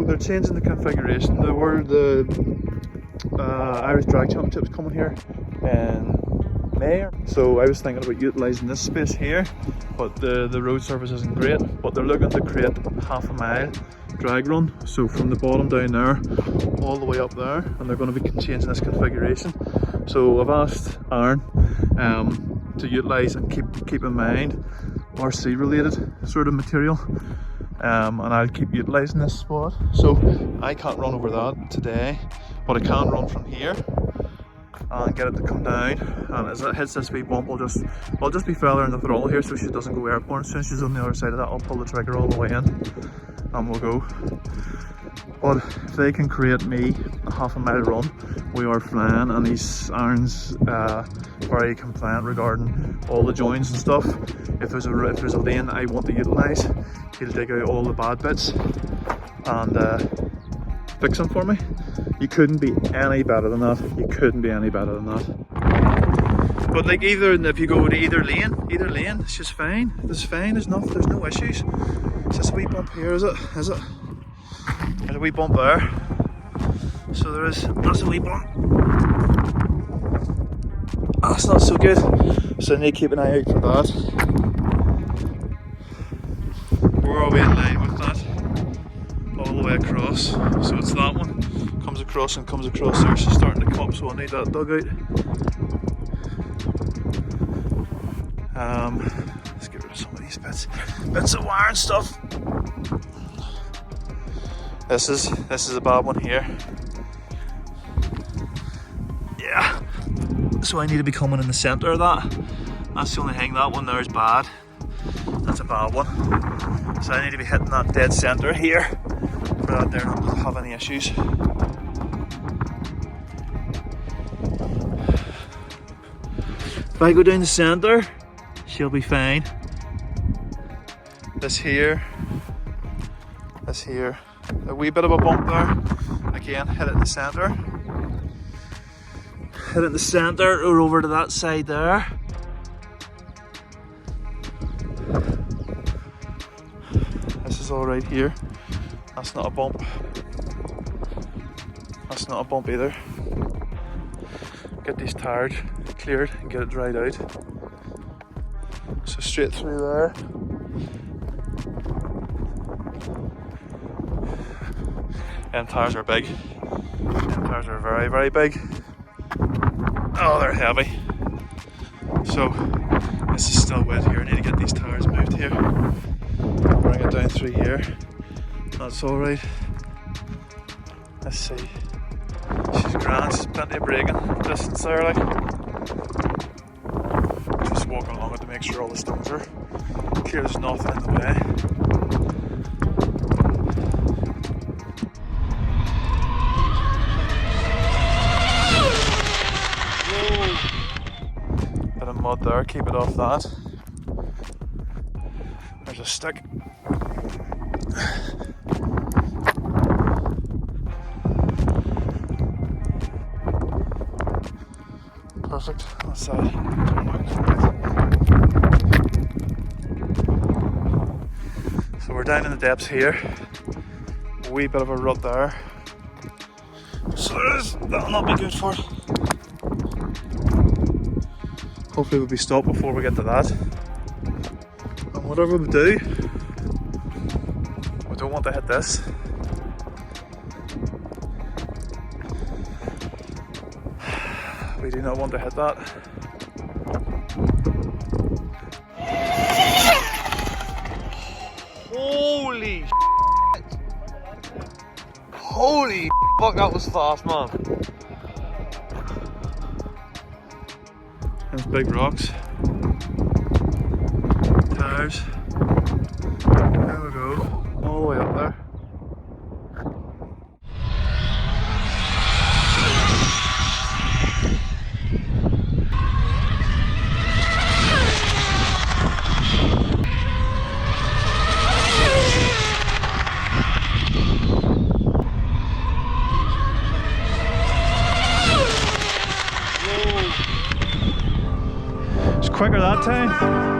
they're changing the configuration. The Irish Drag Championship is coming here in May. So I was thinking about utilising this space here, but the road surface isn't great. But they're looking to create half a mile drag run, so from the bottom down there all the way up there, and they're going to be changing this configuration. So I've asked Arrma to utilise and keep in mind RC related sort of material, and I'll keep utilising this spot. So I can't run over that today, but I can run from here and get it to come down, and as it hits this wee bump I'll just be feathering the throttle here so she doesn't go airborne. As soon as she's on the other side of that, I'll pull the trigger all the way in and we'll go. But if they can create me a half a mile run, we are flying. And Arrma's very compliant regarding all the joins and stuff. If there's a lane I want to utilise, he'll dig out all the bad bits and fix them for me. You couldn't be any better than that. You couldn't be any better than that. But like if you go to either lane, it's just fine. It's fine. There's no issues. It's just a wee bump here, is it? There's a wee bump there. So that's a wee bump. That's not so good. So I need to keep an eye out for that. We're all in line with that. All the way across. So it's that one. Comes across and comes across there. She's starting to come, so I need that dug out. Let's get rid of some of these bits of wire and stuff. This is a bad one here. Yeah. So I need to be coming in the centre of that. That's the only thing. That one there is bad. That's a bad one. So I need to be hitting that dead centre here for that there not to have any issues. If I go down the centre, she'll be fine. This here, a wee bit of a bump there. Again, hit it in the centre. Hit it in the centre or over to that side there. This is all right here. That's not a bump. That's not a bump either. Get these tyres cleared and get it dried out. So straight through there. Them tyres are big. Them tyres are very, very big. Oh, they're heavy. So this is still wet here. I need to get these tyres moved here. Bring it down through here. That's all right. Let's see. She's grand. She's plenty of braking distance there, like. Just walking along it to make sure all the stones are clear. There's nothing in the way. Bit of mud there, keep it off that. There's a stick. Perfect. That's so we're down in the depths here. A wee bit of a rut there. So that'll not be good for it. Hopefully we'll be stopped before we get to that. And whatever we do, we don't want to hit this. We do not want to hit that. Holy shit. Holy fuck, that was fast, man. There's big rocks. Tyres. There we go. All the way up there. Quicker that time.